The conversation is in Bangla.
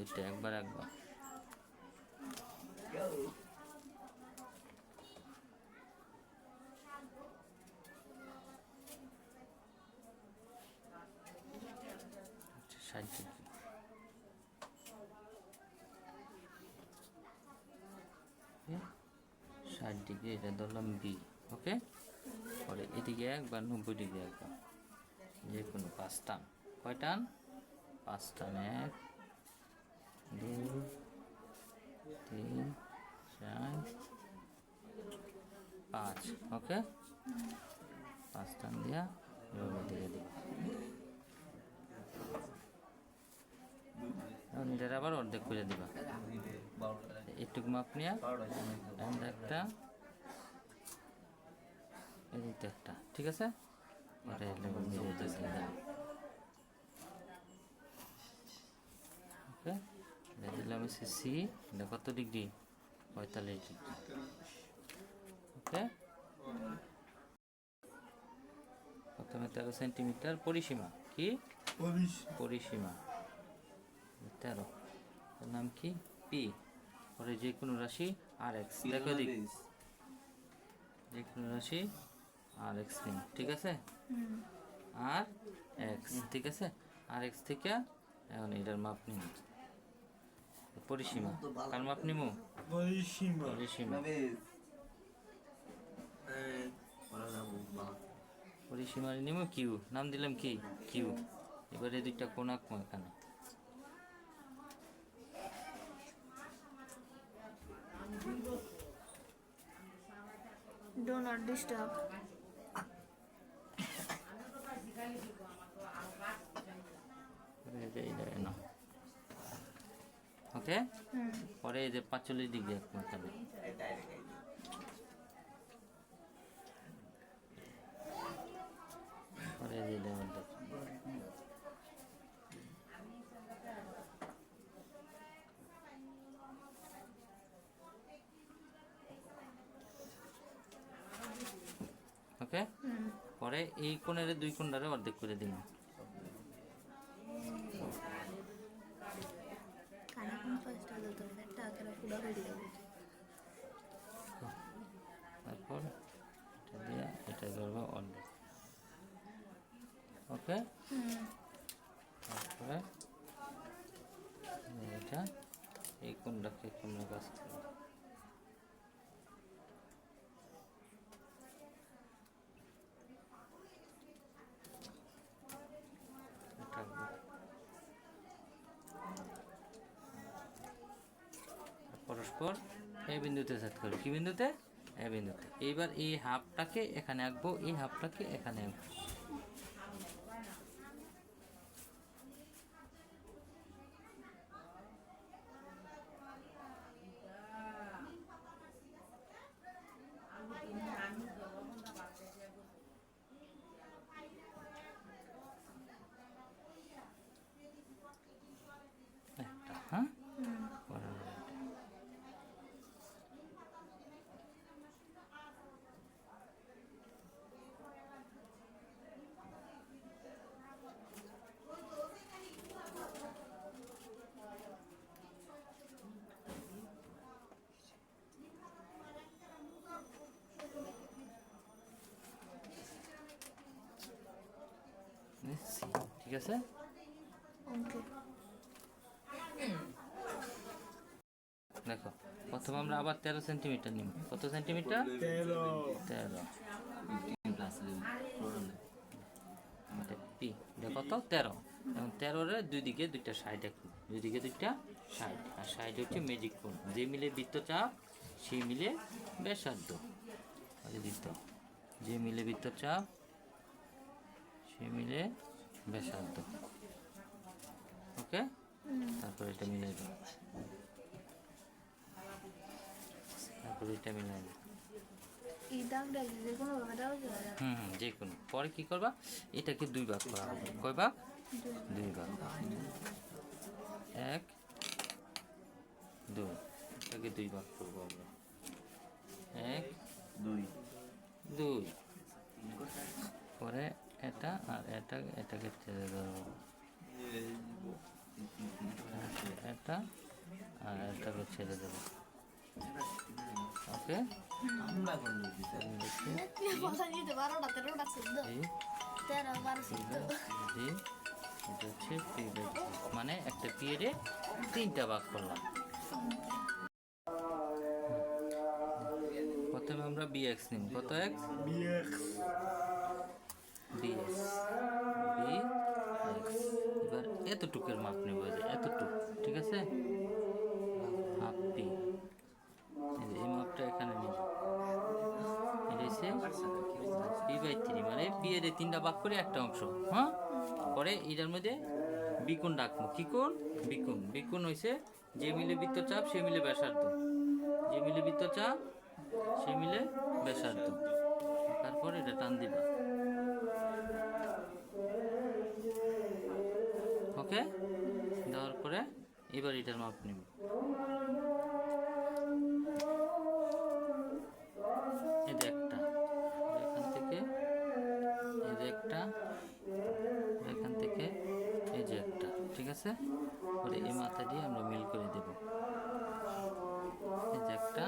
দুইটা একবার একবার। আচ্ছা 60 ডিগ্রি। ষাট ডিগ্রি এটা ধরলাম বি। ওকে, পরে এদিকে একবার 90 ডিগ্রি একবার, যে কোনো 5 টান। কয় টান? 5 টান। 1 2 3 4 5। ওকে, 5 টান দিয়া এভাবে দিয়ে দিই। এটার আবার অর্ধেক করে দিবা, একটু মাপ নিয়া একটা এদিকে একটা। ঠিক আছে, এটা ওকে, দিলাম হচ্ছে সি। এটা কত ডিগ্রি? 45 ডিগ্রি। ওকে, প্রথমে 13 সেন্টিমিটার পরিসীমা। কি পরিসীমা? 13। এর নাম কি? পি। পরে যে কোনো রাশি আর এক্স। দেখো দিক, যে কোনো রাশি আর এক্স নিন। ঠিক আছে, আর এক্স। ঠিক আছে, আর এক্স থেকে এখন এটার মাপ নিন। পরিসীমা কার মাপ নিমু? পরিসীমা। পরিসীমা নিমু কিউ। নাম দিলাম কি? কিউ। এবারে দুইটা কোণ আঁকবো এখানে। Do not disturb. ওকে, পরে এই যে 45 ডিগ্রি আঁকবো এখানে। পরে দিলাম ওকে, পরে এই কোণের দুই কোণটারে অর্ধেক করে দিন। তারপর এটা দিয়ে এটা করবো অর্ধেক। ওকে, তারপরে এটা এই কোণটাকে তোমরা কাজ করো। পরস্পর এই বিন্দুতে সেট করো। কি বিন্দুতে? এই বিন্দুতে। এইবার এই হাফটাকে এখানে আঁকবো, এই হাফটাকে এখানে আঁকবো। একটা, হ্যাঁ, ঠিক আছে। দেখো, প্রথমে আমরা আবার 13 সেন্টিমিটার নিব। কত সেন্টিমিটার? 13। পি কত? 13। এবং 13-র দুই দিকে দুইটা সাইড আঁকবো, দুই দিকে দুইটা সাইড। আর সাইড হচ্ছে ম্যাজিক কোণ। যে মিলে বৃত্তচাপ সেই মিলে ব্যাসার্ধ। দিত যে মিলে বৃত্তচাপ সেই মিলে ব্যাসার্ধ। ওকে, তারপর এটা মিলাই দাও, তারপর এটা মিলাই দাও। যে কোনো। পরে কি করবা? এটাকে 2 ভাগ করা হবে। কয় ভাগ? 2 ভাগ। 1 2। এটাকে 2 ভাগ করবো আমরা। 1 2 2। পরে এটা আর এটাকে ছেড়ে দেবো। এটা ছেড়ে দেবো। ওকে, আমরা বন্ধু দিতে এটা হচ্ছে পি বাই 3, মানে একটা পিরিয়ডে 3টা ভাগ করলাম। প্রথমে আমরা বিএক্স নিব, কত এক্স, বিএক্স বিএক্স বিএক্স। এবার এতটুকুর মাপ নেব, যে এতটুকু, ঠিক আছে, হাফ পি, এই মাপটা এখানে নিব। এটা হচ্ছে পি বাই 3, মানে পি এর 3টা ভাগ করে একটা অংশ। হ্যাঁ, পরে এটার মধ্যে বিকোণ ডাকবো। কি কোণ? বিকোণ। বিকোণ হয়েছে যে মিলে বৃত্তচাপ সে মিলে ব্যাসার্ধ, যে মিলে বৃত্তচাপ সে মিলে ব্যাসার্ধ। তারপর এটা টান দিবা। ওকে, দেওয়ার পরে এবার এটার মাপ নিব। এই যে একটা, এখান থেকে এই যে একটা, এখান থেকে এই যে একটা, ঠিক আছে। পরে এই মাথা দিয়ে আমরা মিল করে দেব। এই যে একটা,